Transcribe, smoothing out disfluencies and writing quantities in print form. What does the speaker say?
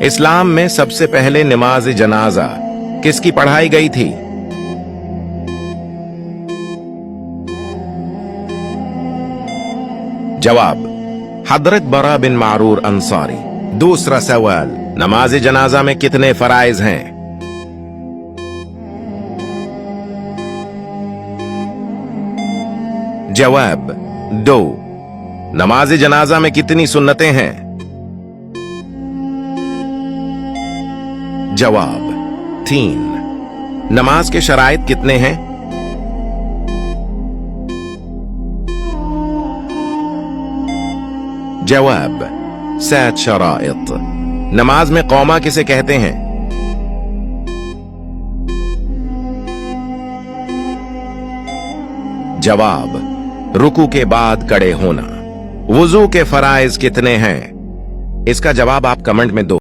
इस्लाम में सबसे पहले नमाज जनाजा किसकी पढ़ाई गई थी? जवाब, हजरत बरा बिन मारूर अंसारी। दूसरा सवाल, नमाज जनाजा में कितने फराइज हैं? जवाब, 2। नमाज जनाजा में कितनी सुन्नतें हैं? जवाब, 3। नमाज के शराइत कितने हैं? जवाब, 7 शराइत। नमाज में कौमा किसे कहते हैं? जवाब, रुकू के बाद खड़े होना। वुजू के फराइज कितने हैं? इसका जवाब आप कमेंट में दो।